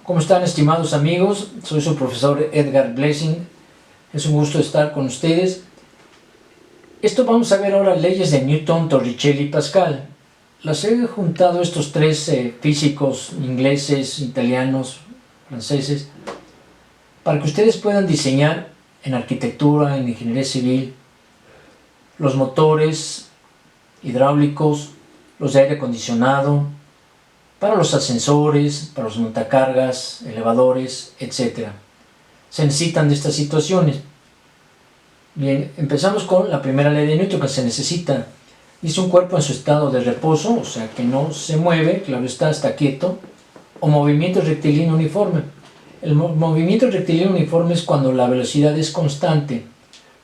¿Cómo están, estimados amigos? Soy su profesor Edgar Blessing. Es un gusto estar con ustedes. Vamos a ver ahora leyes de Newton, Torricelli y Pascal. Las he juntado estos tres físicos ingleses, italianos, franceses, para que ustedes puedan diseñar en arquitectura, en ingeniería civil, los motores hidráulicos, los de aire acondicionado, para los ascensores, para los montacargas, elevadores, etc. Se necesitan de estas situaciones. Bien, empezamos con la primera ley de Newton que se necesita. Dice un cuerpo en su estado de reposo, o sea que no se mueve, claro está quieto, o movimiento rectilíneo uniforme. El movimiento rectilíneo uniforme es cuando la velocidad es constante.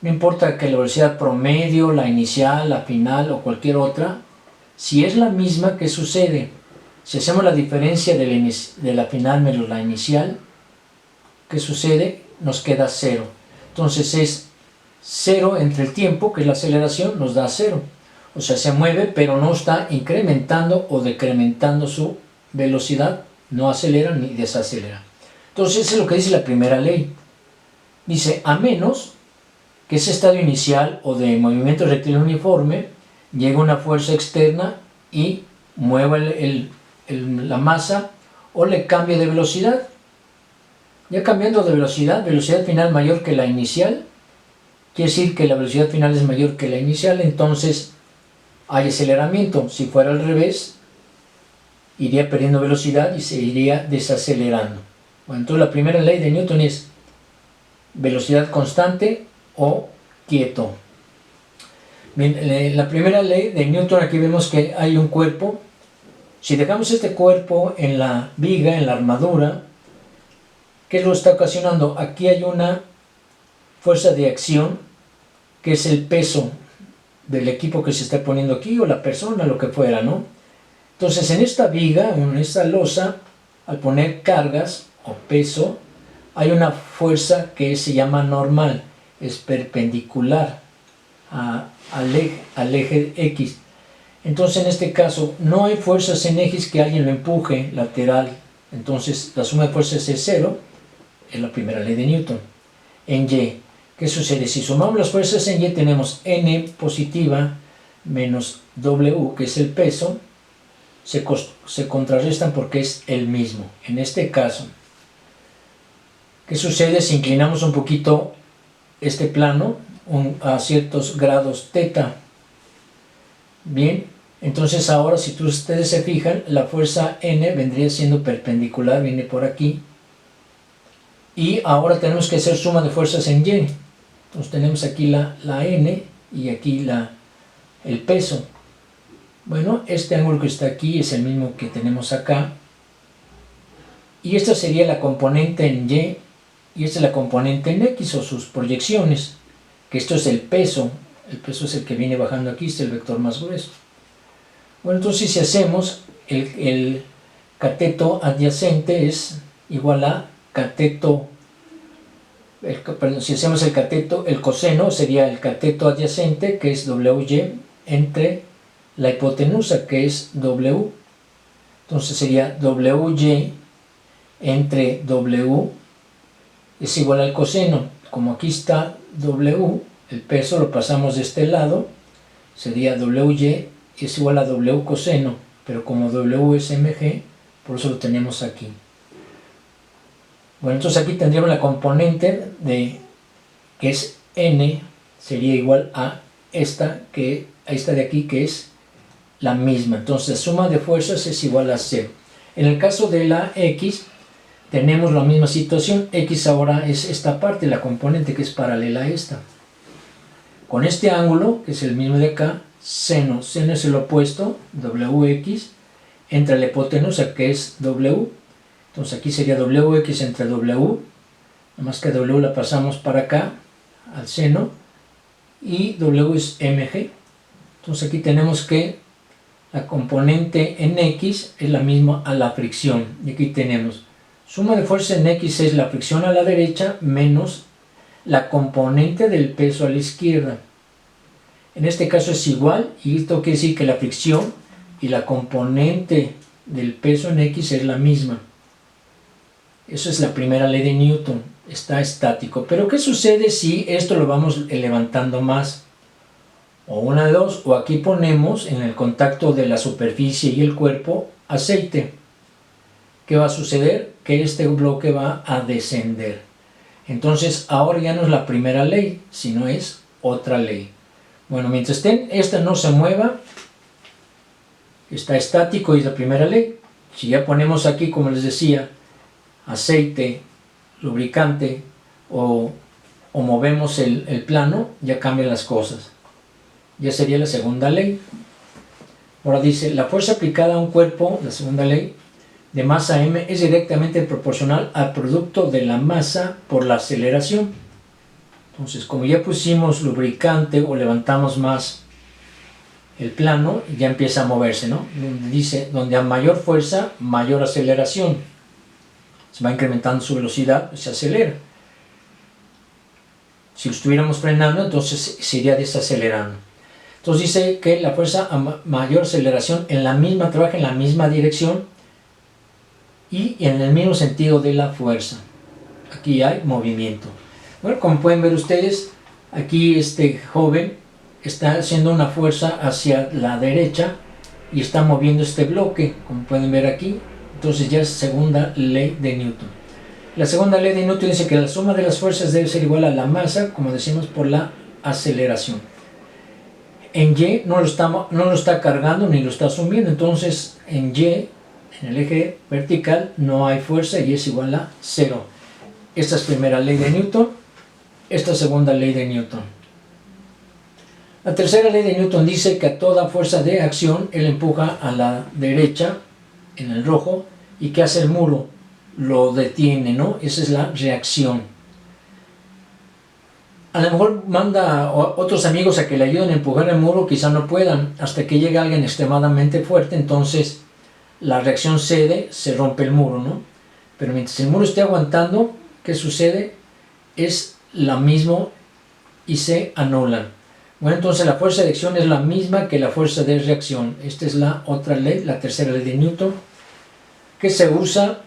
No importa que la velocidad promedio, la inicial, la final o cualquier otra, si es la misma, ¿qué sucede? Si hacemos la diferencia de la final menos la inicial, ¿qué sucede? Nos queda 0. Entonces es 0 entre el tiempo, que es la aceleración, nos da 0. O sea, se mueve, pero no está incrementando o decrementando su velocidad. No acelera ni desacelera. Entonces, eso es lo que dice la primera ley. Dice, a menos que ese estado inicial o de movimiento rectilíneo uniforme llegue una fuerza externa y mueva la masa o le cambie de velocidad. Ya cambiando de velocidad final mayor que la inicial, quiere decir que la velocidad final es mayor que la inicial, entonces hay aceleramiento. Si fuera al revés, iría perdiendo velocidad y se iría desacelerando. Bueno, entonces la primera ley de Newton es velocidad constante o quieto. Bien, la primera ley de Newton, aquí vemos que hay un cuerpo. Si dejamos este cuerpo en la viga, en la armadura, ¿qué lo está ocasionando? Aquí hay una fuerza de acción, que es el peso del equipo que se está poniendo aquí, o la persona, lo que fuera, ¿no? Entonces, en esta viga, en esta losa, al poner cargas o peso, hay una fuerza que se llama normal, es perpendicular al eje X. Entonces, en este caso, no hay fuerzas en ejes que alguien lo empuje lateral. Entonces, la suma de fuerzas es 0, es la primera ley de Newton. En Y, ¿qué sucede? Si sumamos las fuerzas en Y, tenemos N positiva menos W, que es el peso, se contrarrestan porque es el mismo. En este caso, ¿qué sucede si inclinamos un poquito este plano a ciertos grados θ? Bien, entonces ahora si ustedes se fijan, la fuerza N vendría siendo perpendicular, viene por aquí. Y ahora tenemos que hacer suma de fuerzas en Y. Entonces tenemos aquí la N y aquí el peso. Bueno, este ángulo que está aquí es el mismo que tenemos acá. Y esta sería la componente en Y y esta es la componente en X o sus proyecciones. Que esto es el peso. El peso es el que viene bajando aquí, este es el vector más grueso. Bueno, entonces si hacemos el cateto adyacente es igual a cateto, si hacemos el coseno sería el cateto adyacente, que es WY, entre la hipotenusa, que es W. Entonces sería WY entre W es igual al coseno. Como aquí está W, el peso lo pasamos de este lado, sería WY es igual a W coseno, pero como W es mg, por eso lo tenemos aquí. Bueno, entonces aquí tendríamos la componente que es N, sería igual a esta de aquí, que es la misma. Entonces la suma de fuerzas es igual a 0. En el caso de la X, tenemos la misma situación. X ahora es esta parte, la componente que es paralela a esta. Con este ángulo, que es el mismo de acá, seno es el opuesto, WX, entre la hipotenusa, que es W. Entonces aquí sería WX entre W, nada más que W la pasamos para acá, al seno, y W es mg. Entonces aquí tenemos que la componente en X es la misma a la fricción. Y aquí tenemos suma de fuerza en X es la fricción a la derecha menos la componente del peso a la izquierda. En este caso es igual, y esto quiere decir que la fricción y la componente del peso en X es la misma. Eso es la primera ley de Newton, está estático. Pero ¿qué sucede si esto lo vamos levantando más? O una de dos, o aquí ponemos en el contacto de la superficie y el cuerpo aceite. ¿Qué va a suceder? Que este bloque va a descender. Entonces ahora ya no es la primera ley, sino es otra ley. Bueno, mientras esta no se mueva, está estático y es la primera ley. Si ya ponemos aquí, como les decía, aceite, lubricante o movemos el plano, ya cambian las cosas. Ya sería la segunda ley. Ahora dice, la fuerza aplicada a un cuerpo, la segunda ley, de masa m es directamente proporcional al producto de la masa por la aceleración. Entonces, como ya pusimos lubricante o levantamos más el plano, ya empieza a moverse, ¿no? Dice, donde a mayor fuerza, mayor aceleración. Se va incrementando su velocidad, se acelera. Si lo estuviéramos frenando, entonces se iría desacelerando. Entonces dice que la fuerza a mayor aceleración trabaja en la misma dirección y en el mismo sentido de la fuerza. Aquí hay movimiento. Bueno, como pueden ver ustedes, aquí este joven está haciendo una fuerza hacia la derecha y está moviendo este bloque, como pueden ver aquí. Entonces ya es segunda ley de Newton. La segunda ley de Newton dice que la suma de las fuerzas debe ser igual a la masa, como decimos, por la aceleración. En Y no lo está cargando ni lo está sumiendo, entonces en Y, en el eje vertical, no hay fuerza y es igual a 0. Esta es primera ley de Newton, esta es segunda ley de Newton. La tercera ley de Newton dice que a toda fuerza de acción él empuja a la derecha, en el rojo, y ¿qué hace el muro? Lo detiene, ¿no? Esa es la reacción. A lo mejor manda a otros amigos a que le ayuden a empujar el muro, quizá no puedan, hasta que llegue alguien extremadamente fuerte, entonces la reacción cede, se rompe el muro, ¿no? Pero mientras el muro esté aguantando, ¿qué sucede? Es la misma y se anulan. Bueno, entonces la fuerza de acción es la misma que la fuerza de reacción. Esta es la otra ley, la tercera ley de Newton, que se usa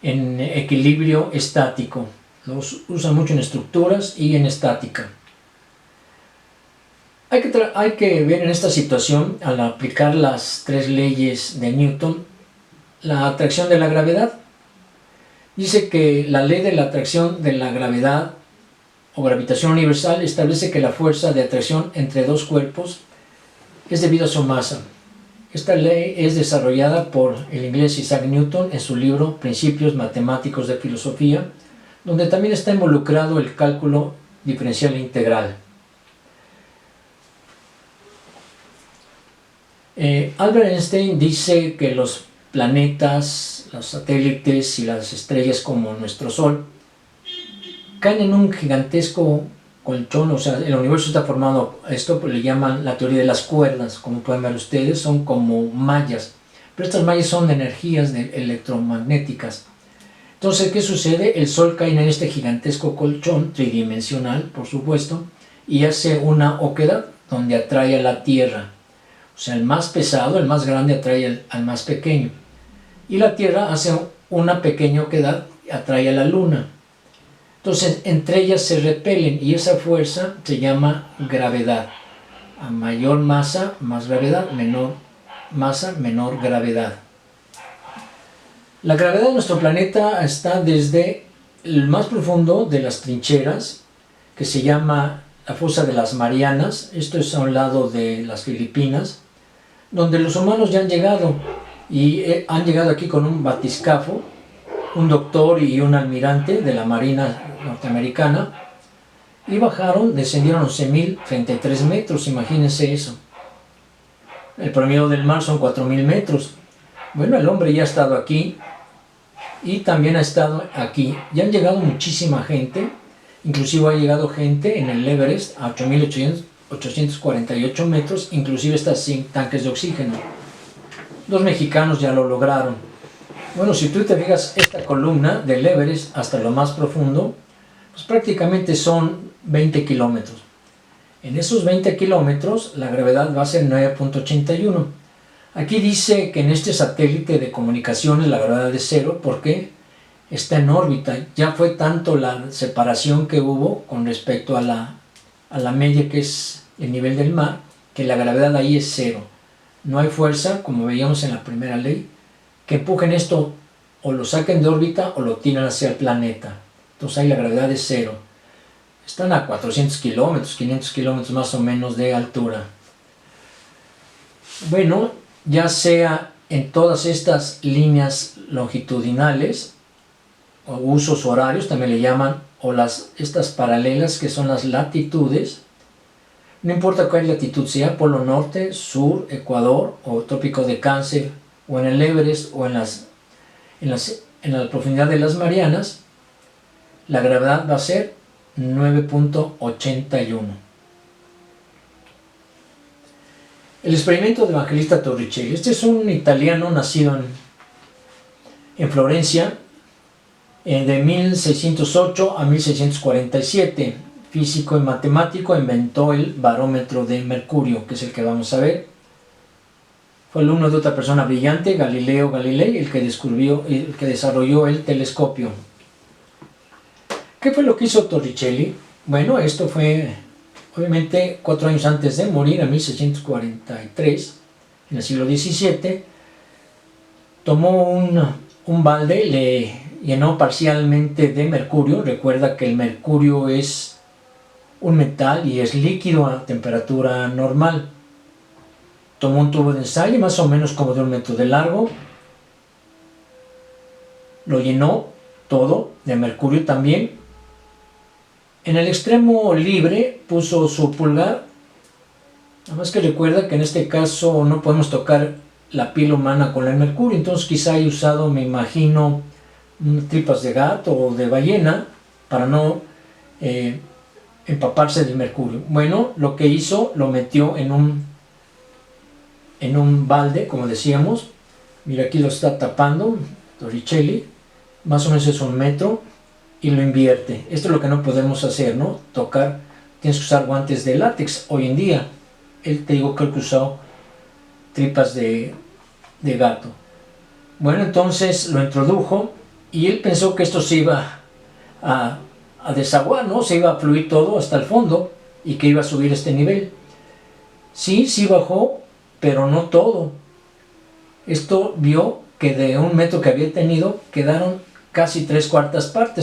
en equilibrio estático. Los usan mucho en estructuras y en estática. Hay que ver en esta situación, al aplicar las tres leyes de Newton, la atracción de la gravedad. Dice que la ley de la atracción de la gravedad o gravitación universal establece que la fuerza de atracción entre dos cuerpos es debido a su masa. Esta ley es desarrollada por el inglés Isaac Newton en su libro Principios Matemáticos de Filosofía, donde también está involucrado el cálculo diferencial e integral. Albert Einstein dice que los planetas, los satélites y las estrellas como nuestro Sol caen en un gigantesco colchón, o sea, el universo está formado, esto le llaman la teoría de las cuerdas, como pueden ver ustedes, son como mallas, pero estas mallas son de energías electromagnéticas. Entonces, ¿qué sucede? El Sol cae en este gigantesco colchón, tridimensional, por supuesto, y hace una oquedad donde atrae a la Tierra. O sea, el más pesado, el más grande, atrae al más pequeño. Y la Tierra hace una pequeña oquedad y atrae a la Luna. Entonces, entre ellas se repelen y esa fuerza se llama gravedad. A mayor masa, más gravedad, menor masa, menor gravedad. La gravedad de nuestro planeta está desde el más profundo de las trincheras, que se llama la fosa de las Marianas, esto es a un lado de las Filipinas, donde los humanos ya han llegado, y han llegado aquí con un batiscafo, un doctor y un almirante de la Marina norteamericana, y bajaron, descendieron 11.033 metros, imagínense eso. El promedio del mar son 4.000 metros. Bueno, el hombre ya ha estado aquí, y también ha estado aquí. Ya han llegado muchísima gente, inclusive ha llegado gente en el Everest a 8.848 metros, inclusive está sin tanques de oxígeno. Los mexicanos ya lo lograron. Bueno, si tú te fijas, esta columna del Everest hasta lo más profundo, pues prácticamente son 20 kilómetros. En esos 20 kilómetros la gravedad va a ser 9.81. Aquí dice que en este satélite de comunicaciones la gravedad es 0 porque está en órbita. Ya fue tanto la separación que hubo con respecto a la media, que es el nivel del mar, que la gravedad ahí es cero. No hay fuerza, como veíamos en la primera ley, que empujen esto o lo saquen de órbita o lo tiran hacia el planeta. Entonces ahí la gravedad es cero. Están a 400 kilómetros, 500 kilómetros más o menos de altura. Bueno, ya sea en todas estas líneas longitudinales o usos horarios, también le llaman, o estas paralelas, que son las latitudes, no importa cuál latitud sea, polo norte, sur, ecuador o trópico de Cáncer, o en el Everest o en la profundidad de las Marianas, la gravedad va a ser 9.81. El experimento de Evangelista Torricelli. Este es un italiano nacido en Florencia de 1608 a 1647. Físico y matemático, inventó el barómetro de mercurio, que es el que vamos a ver. Fue alumno de otra persona brillante, Galileo Galilei, el que desarrolló el telescopio. ¿Qué fue lo que hizo Torricelli? Bueno, esto fue obviamente 4 años antes de morir, en 1643, en el siglo XVII. Tomó un balde, le llenó parcialmente de mercurio. Recuerda que el mercurio es un metal y es líquido a temperatura normal. Tomó un tubo de ensayo más o menos como de 1 metro de largo, lo llenó todo de mercurio también. En el extremo libre puso su pulgar. Nada más que recuerda que en este caso no podemos tocar la piel humana con el mercurio, entonces quizá haya usado, me imagino, tripas de gato o de ballena para no empaparse del mercurio. Bueno, lo que hizo, lo metió en un balde, como decíamos. Mira, aquí lo está tapando Torricelli, más o menos es 1 metro, y lo invierte. Esto es lo que no podemos hacer, ¿no? Tocar, tienes que usar guantes de látex hoy en día. Él, te digo, creo que usó tripas de gato. Bueno, entonces lo introdujo y él pensó que esto se iba a desaguar, ¿no? Se iba a fluir todo hasta el fondo y que iba a subir este nivel. Sí bajó, pero no todo. Esto vio que de 1 metro que había tenido, quedaron casi 3/4 partes.